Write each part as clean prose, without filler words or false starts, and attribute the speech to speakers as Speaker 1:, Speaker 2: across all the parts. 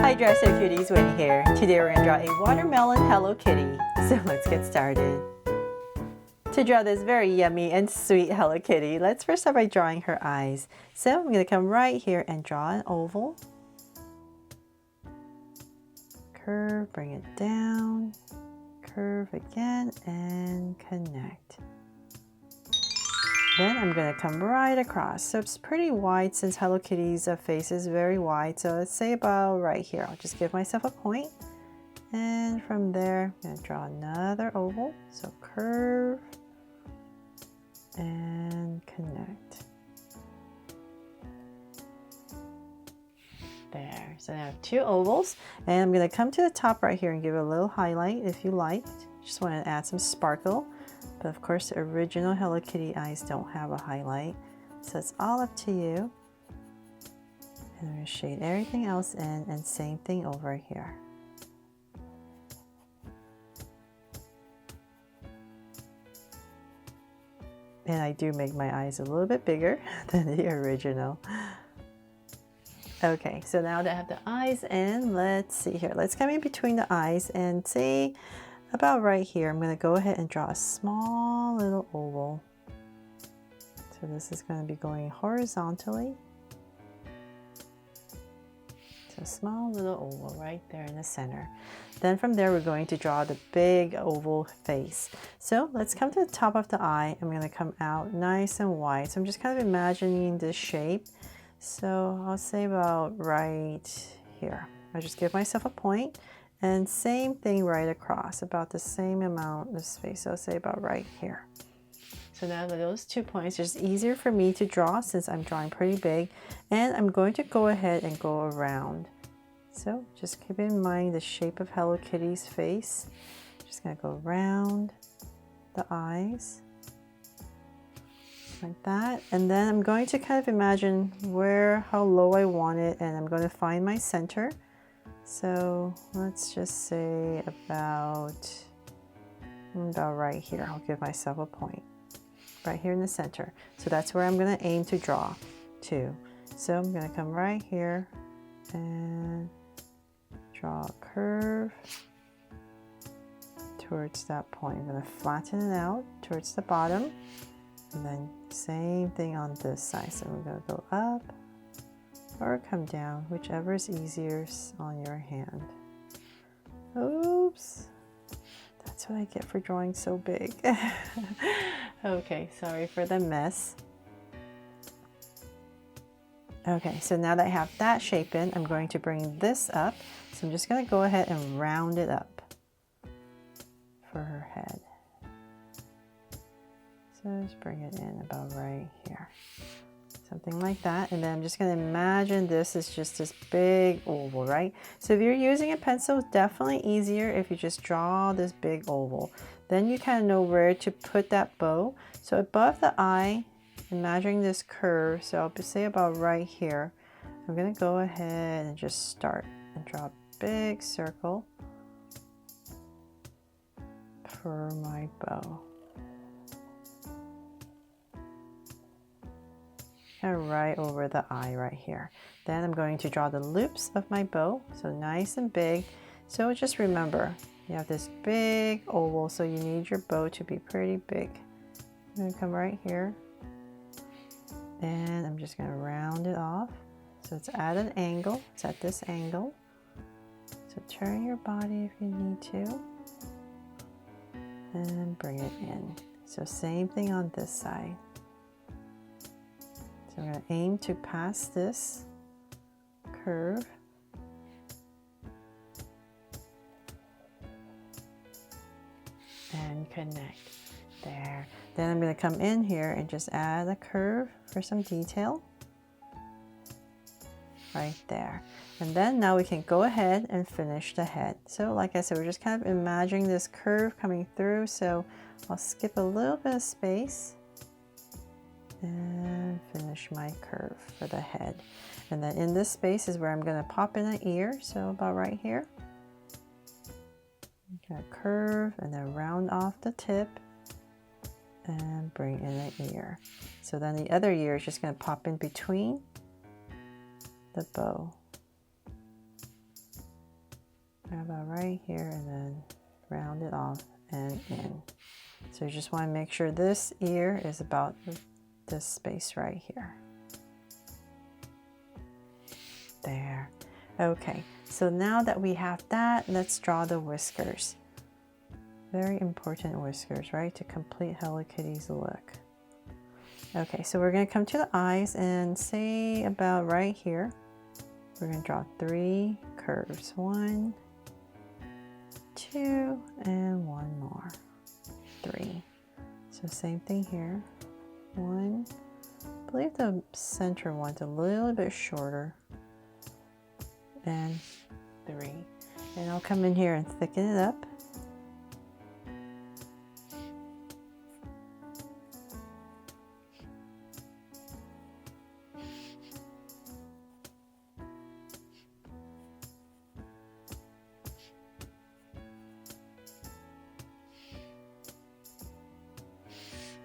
Speaker 1: Hi Dresser Cuties, Winnie here. Today we're going to draw a watermelon Hello Kitty. So let's get started. To draw this very yummy and sweet Hello Kitty, let's first start by drawing her eyes. So I'm going to come right here and draw an oval. Curve, bring it down, curve again, and connect. Then I'm going to come right across. So it's pretty wide since Hello Kitty's face is very wide. So let's say about right here. I'll just give myself a point. And from there, I'm going to draw another oval. So curve and connect. There. So now I have two ovals. And I'm going to come to the top right here and give it a little highlight if you like. Just want to add some sparkle. But of course, the original Hello Kitty eyes don't have a highlight. So it's all up to you. And I'm going to shade everything else in, and same thing over here. And I do make my eyes a little bit bigger than the original. Okay, so now that I have the eyes in, let's see here. Let's come in between the eyes and see about right here. I'm going to go ahead and draw a small little oval. So this is going to be going horizontally. So a small little oval right there in the center. Then from there, we're going to draw the big oval face. So let's come to the top of the eye. I'm going to come out nice and wide. So I'm just kind of imagining this shape. So I'll say about right here. I just give myself a point. And same thing right across, about the same amount of space. So I'll say about right here. So now with those 2 points, it's easier for me to draw since I'm drawing pretty big. And I'm going to go ahead and go around. So just keep in mind the shape of Hello Kitty's face. Just gonna go around the eyes. Like that. And then I'm going to kind of imagine how low I want it, and I'm going to find my center. So let's just say about right here. I'll give myself a point. Right here in the center. So that's where I'm going to aim to draw to. So I'm going to come right here and draw a curve towards that point. I'm going to flatten it out towards the bottom. And then same thing on this side. So we're going to go up or come down, whichever is easier on your hand. Oops, that's what I get for drawing so big. Okay, sorry for the mess. Okay, so now that I have that shape in, I'm going to bring this up. So I'm just going to go ahead and round it up for her head. So just bring it in about right here. Something like that. And then I'm just going to imagine this is just this big oval, right? So if you're using a pencil, it's definitely easier if you just draw this big oval. Then you kind of know where to put that bow. So above the eye, imagining this curve, so I'll say about right here, I'm going to go ahead and just start and draw a big circle for my bow. And right over the eye right here. Then I'm going to draw the loops of my bow, so nice and big. So just remember, you have this big oval, so you need your bow to be pretty big. I'm going to come right here, and I'm just going to round it off. So it's at an angle, it's at this angle. So turn your body if you need to, and bring it in. So same thing on this side. So I'm going to aim to pass this curve. And connect. There. Then I'm going to come in here and just add a curve for some detail. Right there. And then now we can go ahead and finish the head. So like I said, we're just kind of imagining this curve coming through. So I'll skip a little bit of space and finish my curve for the head. And then in this space is where I'm going to pop in an ear, so about right here. I'm going to curve and then round off the tip and bring in an ear. So then the other ear is just going to pop in between the bow. about right here, and then round it off and in. So you just want to make sure this ear is about this space right here. There. Okay, so now that we have that, let's draw the whiskers. Very important whiskers, right, to complete Hello Kitty's look. Okay, so we're going to come to the eyes and say about right here, we're going to draw 3 curves. 1, 2, and 1 more. 3. So same thing here. 1. I believe the center one's a little bit shorter. And 3. And I'll come in here and thicken it up.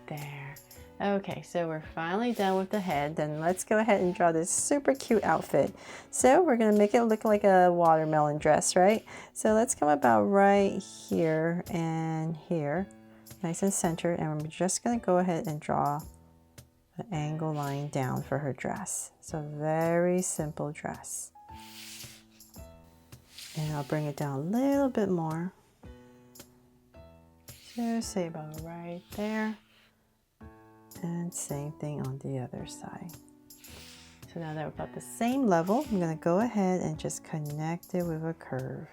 Speaker 1: There. Okay, so we're finally done with the head. Then let's go ahead and draw this super cute outfit. So we're going to make it look like a watermelon dress, right? So let's come about right here and here, nice and centered, and we're just going to go ahead and draw an angle line down for her dress. So very simple dress. And I'll bring it down a little bit more. So say about right there. And same thing on the other side. So now that we're about the same level, I'm going to go ahead and just connect it with a curve.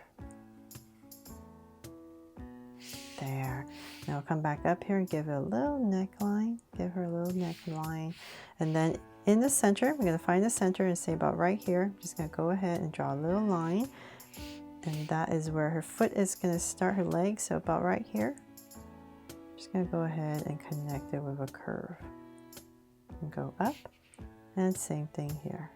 Speaker 1: There. Now I'll come back up here and give it a little neckline. Give her a little neckline. And then in the center, we're going to find the center and say about right here. I'm just going to go ahead and draw a little line. And that is where her foot is going to start, her leg. So about right here. Just going to go ahead and connect it with a curve and go up, and same thing here.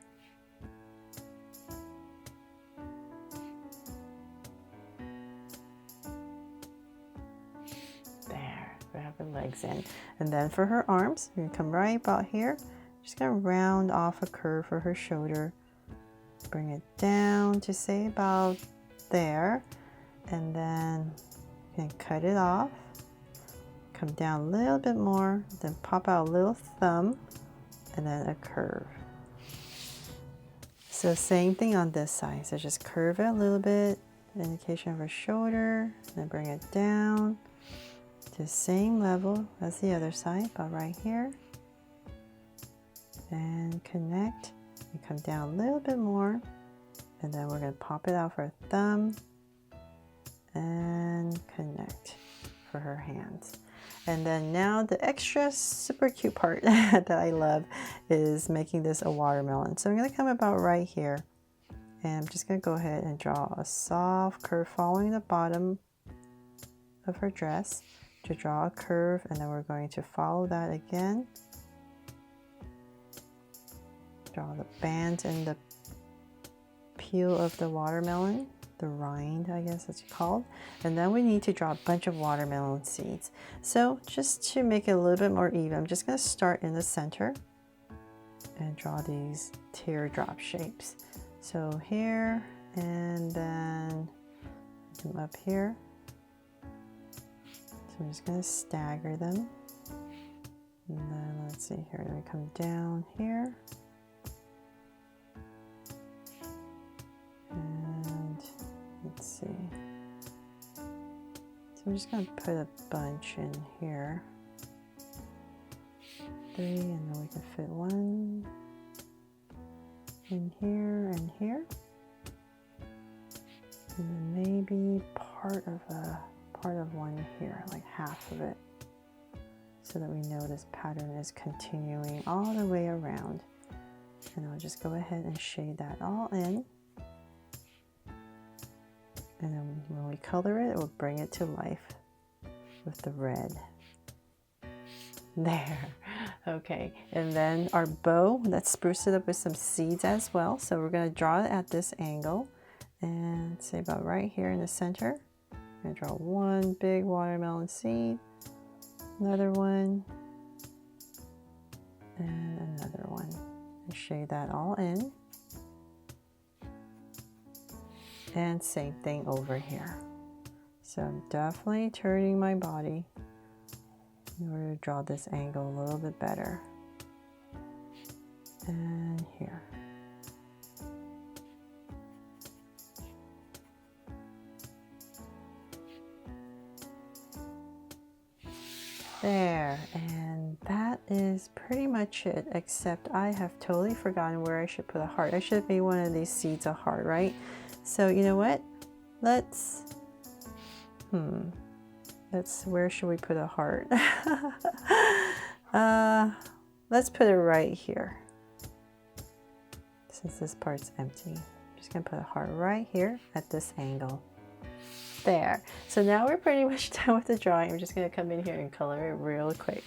Speaker 1: There, we have her legs in. And then for her arms, we're going to come right about here. Just going to round off a curve for her shoulder, bring it down to say about there, and then you can cut it off. Come down a little bit more, then pop out a little thumb, and then a curve. So same thing on this side. So just curve it a little bit, indication of her shoulder, then bring it down to the same level as the other side, about right here. And connect, and come down a little bit more, and then we're going to pop it out for a thumb, and connect for her hands. And then now the extra super cute part that I love is making this a watermelon. So I'm going to come about right here, and I'm just going to go ahead and draw a soft curve following the bottom of her dress to draw a curve, and then we're going to follow that again. Draw the band and the peel of the watermelon. The rind, I guess it's called. And then we need to draw a bunch of watermelon seeds. So just to make it a little bit more even, I'm just going to start in the center and draw these teardrop shapes. So here, and then come up here. So I'm just going to stagger them. And then let's see here, we come down here. And let's see. So I'm just going to put a bunch in here. 3, and then we can fit 1 in here and here. And then maybe part of one here, like half of it. So that we know this pattern is continuing all the way around. And I'll just go ahead and shade that all in. And then when we color it, it will bring it to life with the red. There. Okay, and then our bow, let's spruce it up with some seeds as well. So we're going to draw it at this angle, and say about right here in the center. I'm going to draw one big watermelon seed, another one, and another one, and shade that all in. And same thing over here. So I'm definitely turning my body in order to draw this angle a little bit better. And here. There, and that is pretty much it, except I have totally forgotten where I should put a heart. I should have made one of these seeds a heart, right? So you know what? Where should we put a heart? Let's put it right here. Since this part's empty, I'm just gonna put a heart right here at this angle. There. So now we're pretty much done with the drawing. I'm just gonna come in here and color it real quick.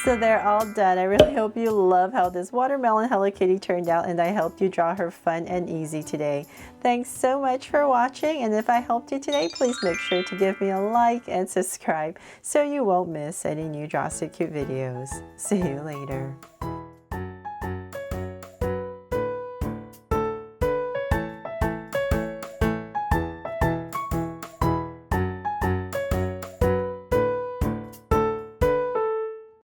Speaker 1: So they're all done. I really hope you love how this watermelon Hello Kitty turned out, and I helped you draw her fun and easy today. Thanks so much for watching, and if I helped you today, please make sure to give me a like and subscribe so you won't miss any new Draw So Cute videos. See you later.